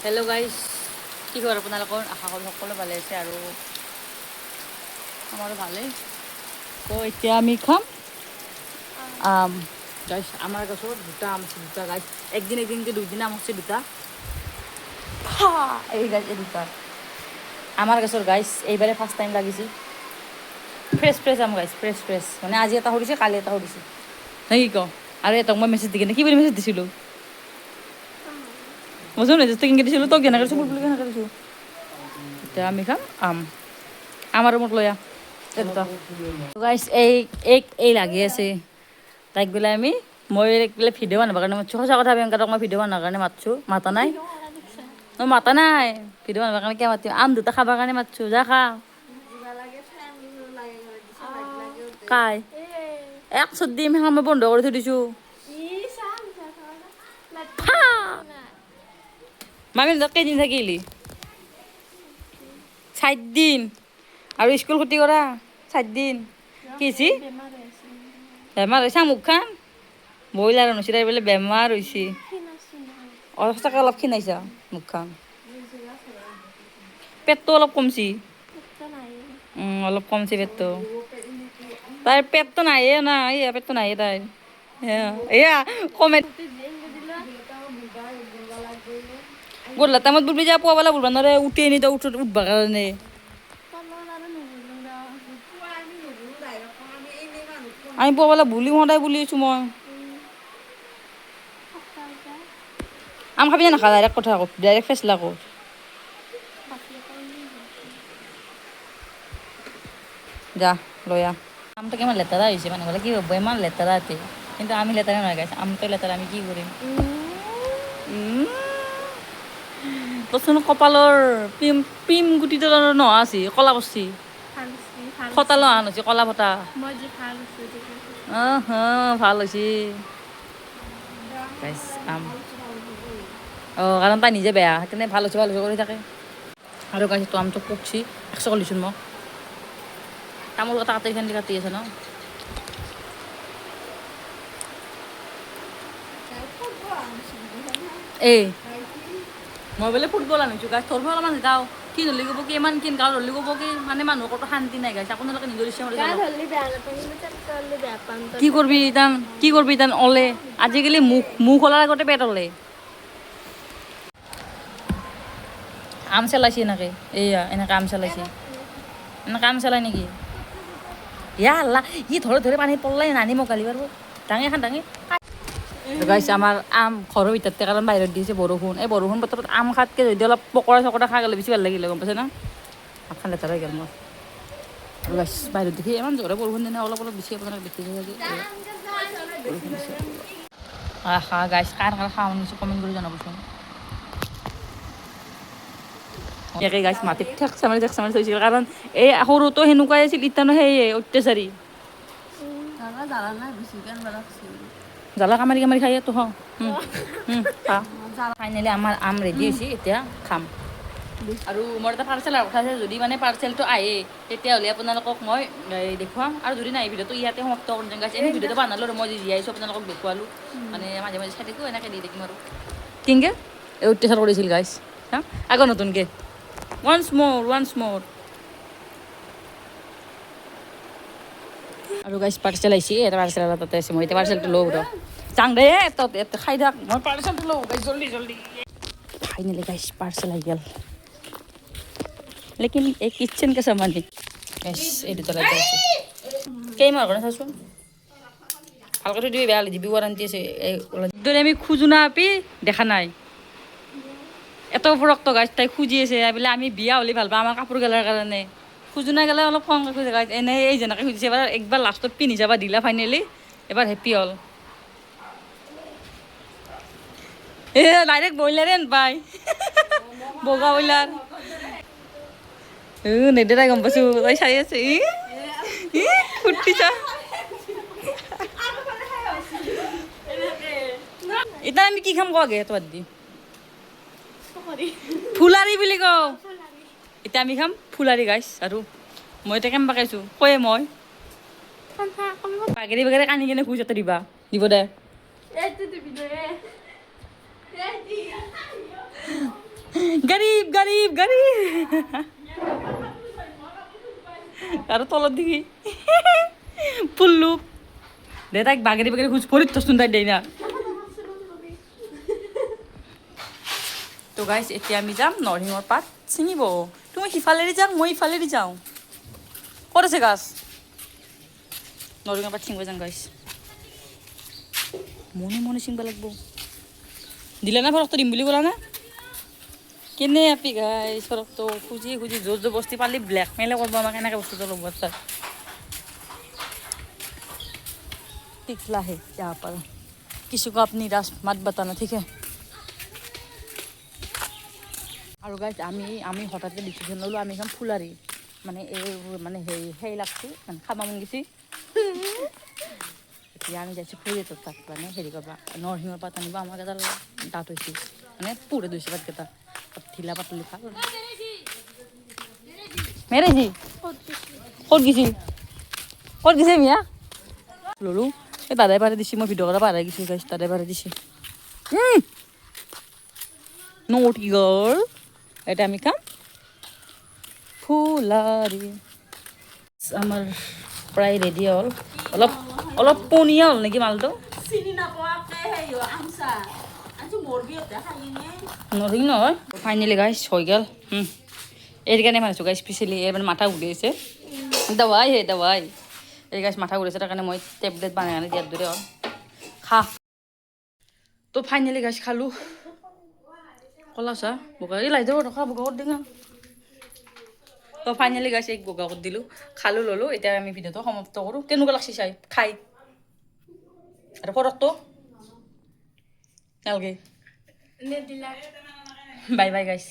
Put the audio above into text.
Hello' guys, কি খবৰ আপোনালোকৰ? আশা কৰোঁ সকলো ভালে আছে আৰু আমাৰো ভালেই। তো এতিয়া আমি খাম আম। গাইজ, আমাৰ গছৰ দুটা আম আছে, দুটা গাইজ। একদিনকে দুইদিন আম আছে দুটা। এই গাইজ এই দুটা আমাৰ গছৰ গাইজ, এইবাৰে ফাৰ্ষ্ট টাইম লাগিছে। ফ্ৰেছ আম গাইজ, ফ্ৰেছ মানে আজি এটা সৰিছে, কালি এটা সৰিছে। নাই কি কওঁ? আৰু এটাক মই মেছেজ দি কিনে কি বুলি মেছেজ দিছিলোঁ? মই মেছেজটো কেনেকৈ দিছিলোঁ? তই কেনেকৈ দিছোঁ বুলি কেনেকৈ দিছোঁ? এতিয়া আমি খাম আম। আমাৰ ৰুমত লৈ আহ এই দুটা। গাইজ এই লাগি আছে তাইক বোলে মই বোলে ভিডিঅ' বনাবৰ কাৰণে মাতছোঁ। সঁচা কথা প্ৰিয়ংকা, মই ভিডিঅ' বনাবৰ কাৰণে মাতছোঁ। মাতা নাই মই মাতা নাই ভিডিঅ' বনাবৰ কাৰণে কিয় মাতিম? আম দুটা খাবৰ কাৰণে মাতছোঁ। যা খা। কাই এক চুত দিম সেইখন মই বন্ধ কৰি থৈ দিছোঁ। মামী কেইদিন থাকিলি? 4 দিন। আৰু স্কুল ক্ষতি কৰা 4 দিন। কি হৈছে? বেমাৰ হৈছে মুখখন ব্ৰইলাৰ অনুচিত বোলে বেমাৰ হৈছে। সঁচাকৈ অলপ ক্ষীণাইছা মুখখন। পেটটো অলপ কমছি। অলপ কমছি পেটটো। তাইৰ পেটটো নাইয়ে না, পেটটো নাইয়ে তাইৰ। এয়া কমে গধূলি টাইমত বুলবি যা, পুৱাবেলা বুলবা নৰে। উঠি আনি তই উঠবাৰ কাৰণে আমি পুৱাবেলা বুলিম, সদায় বুলি আছোঁ মই। আম খাবি নে নাখা? ডাইৰেক্ট কথা ক, ডাইৰেক্ট ফেচলা ক। যা লৈ আহ। আমটো কিমান লেতেৰা হৈছে, মানুহবিলাক কি ভাবিব ইমান লেতেৰা ইয়াতে। কিন্তু আমি লেতেৰা নহয় গাইছ, আমটোৱে লেতেৰা। আমি কি কৰিম? তচোন কপালৰ পিম গুটিটো নহা আছে, কলা পৰছি। ফটালো অহা হৈছে, কলা ফটা। ভাল হৈছে আম। কাৰণ তাই নিজে বেয়া, সেইকাৰণে ভাল হৈছে কৰি থাকে। আৰু গাইছ এইটো আমটো পকছি। 100 কৰি দিচোন মোক। তামোল কটা কাটি আছে ন? এই মই বোলে ফুটবল আনিছোঁ গাইছ, ধৰিব অলপমান যাওঁ। কি ধৰলি ক'ব কি, ইমান কিন গাঁও ধৰলি ক'ব কি, মানে মানুহৰ ক'তো শান্তি নাই গাইছ। আপোনালোকে নিজৰ ইচ্ছা মতে কি কৰিবি ইতান ওলে। আজিকালি মুখ ওলাৰ আগতে পেট ওলে। আম চেলাইছে এনেকৈ, এইয়া এনেকৈ আম চেলাইছে। এনেকৈ আম চেলাই নেকি? ইয়া আল্লা, ই ধৰি পানীত পৰলাই, নানি মোক গালি পাৰিব। দাঙি এখন দাঙি গাইছ, আমাৰ আম ঘৰৰ ভিতৰতে, কাৰণ বাহিৰত দিছে বৰষুণ। এই বৰষুণ বতৰত আম খাতকৈ যদি অলপ পকৰা চকৰা খাই গ'লে বেছি ভাল লাগিলে, গম পাইছে না? হাতখন লেতেৰা হৈ গ'ল মোৰ। আৰু গাইছ বাহিৰত দেখি ইমান জোৰে বৰষুণ দিনে, অলপ বেছি আপোনালোকে দেখিছে চাগে। গাইছ কাৰ খাওঁ নিছোঁ কমেণ্ট কৰি জনাবচোন। একে গাইছ মাটিত ঠেকচা মাৰি থৈছিল, কাৰণ এই সৰুটো সেনেকুৱাই আছিল, ইতানো সেয়ে অত্যাচাৰী। জ্বালা কামাৰি খাই তো খা। ফাইনেলি আমাৰ আম ৰেডি হৈছে, এতিয়া খাম। আৰু মোৰ এটা পাৰ্চেল অহাৰ কথা আছে, যদি মানে পাৰ্চেলটো আহে তেতিয়াহ'লে আপোনালোকক মই দেখুৱাম। আৰু যদি নাহে ভিডিঅ'টো ইয়াতে সমাপ্ত কৰি দিম গাইছ। এনেই ভিডিঅ'টো বনালোঁ আৰু মই জীয়াইছোঁ আপোনালোকক দেখুৱালোঁ, মানে মাজে মাজে চাই থাকিব, এনেকৈ দি থাকিম আৰু কিনকে এই অত্যাচাৰ কৰিছিল গাইছ। আকৌ নতুনকৈ ওৱান্স মোৰ। আৰু গাইছ পাৰ্চেল আহিছে, এটা পাৰ্চেল এটা তাতে আছে। মই এতিয়া পাৰ্চেলটো লওঁ ৰ, চাং দে তই খাই থাক, মই পাৰ্চেলটো লওঁ গাইছ, জল্দি। ফাইনেলি গাইছ পাৰ্চেল আহি গ'ল, লেকিন এই কিটচেন কা সামান হে। গাইছ এই দুটা লাইট জ্বলছে, কেইমাহৰ কাৰণে চাচোন। ভালকৈ থৈ দিবি, বেয়া হ'লে দিবি, ৱাৰেণ্টি আছে। যদি আমি খোজো না আপি দেখা নাই, এত উপৰক্ত গাইছ। তাই খুজি আছে বোলে আমি বিয়া হ'লে ভাল পাওঁ, আমাৰ কাপোৰ গেলাৰ কাৰণে। খুজনা গেলে অলপ খংকৈ খোজে গাইছ। এনেই এই যেনেকৈ খুজিছে, একবাৰ লাষ্টত পিন্ধি যাবা দিলা, ফাইনেলি এবাৰ হেপ্পী হ'ল। ডাইৰেক্ট ব্ৰইলাৰে আনপায়, বগা ব্ৰইলাৰ। নেদে তাই, গম পাইছোঁ। তাই চাই আছে, ফূৰ্তি চা। এতিয়া আমি কি খাম ক আগে, সেইটো বাদ দি। ফুলাৰি বুলি কওঁ। এতিয়া আমি খাম ফুলাৰি গাইছ। আৰু মই এতিয়া কেনেবা পাইছোঁ কয়ে মই বাগেৰি কানি কেনে খুজ এটা দিব দে। গরিব গরিব গরিব আর তলত দিকে পুল্লু দে তাক বাগেরি বাগেরি খুঁজ পরিত সুন্দর দেই না তো গাইছ এতিয়া আমি যাম নৰসিংহৰ পাত ছিঙিব তুমি সিফালেদি যাম মই ইফালেদি যাওঁ ক'ত আছে গাছ নৰসিংহৰ পাত ছিঙিব যাম গাইছ মনে মনে ছিঙিব লাগিব দিলে না ফৰকটো দিম বুলি ক'লা না কেনে আপি গাইছ ফৰকটো খুজি খুজি জোৰ জোৰ বস্তি পালি ব্লেকমেইলে কৰিব আমাক এনেকৈ বস্তুটো ল'ব তাত पिछला है यहाँ पर किसी को अपनी रास मत बताना ठीक है और गाइस আমি হঠাৎ ডিসিশন ললো আমি এখন ফুলারি মানে এই মানে হেই লাগছে মানে খাবা মন গেছি এতিয়া আমি যাচ্ছি ফুলে তো তাক মানে হেৰি কৰবা নৰসিংহৰ পাত আনিবা আমার কাছে দাঁত হয়েছে মানে পুরে দুইছে পাত কেটা ঢিলা পাতলি খা মেরেছি কত গেছি মিয়া ললো এই দাদাই পারে দিছি মই ভিডিও করা পারে গেছি গাইস দাদাই পারে দিছি নোটি গার্ল এটা আমি কাম ফুলারি আমার প্রায় রেডি হল অলপ অলপ পনিয়া হল নাকি মালটো চিনি নাপাকে হেইও আমসা আজু মরবি ওটা খাইনে নরিং নয় ফাইনালি গাইস হই গেল এর কারণে মানে গাইস স্পেশালি এর মাথা উঠেছে দवाई হে দवाई এই গাছ মাথা ঘুরেছে তার কারণে মই টেবলেট বানাই আনি দিয়ার দূরে খা তো ফাইনালি গাছ খালো কলাচা বোকা এই লাই যাব ৰখা বোকা কৰি দিঙা তো ফাইনালি গাছ এক বোকা কৰি দিলোঁ খালো ললো এতিয়া আমি ভিডিঅ'টো সমাপ্ত কৰোঁ কেনেকুৱা লাগছে চাই খাই আৰু ফৰকটো নালগে বাই বাই গাইছ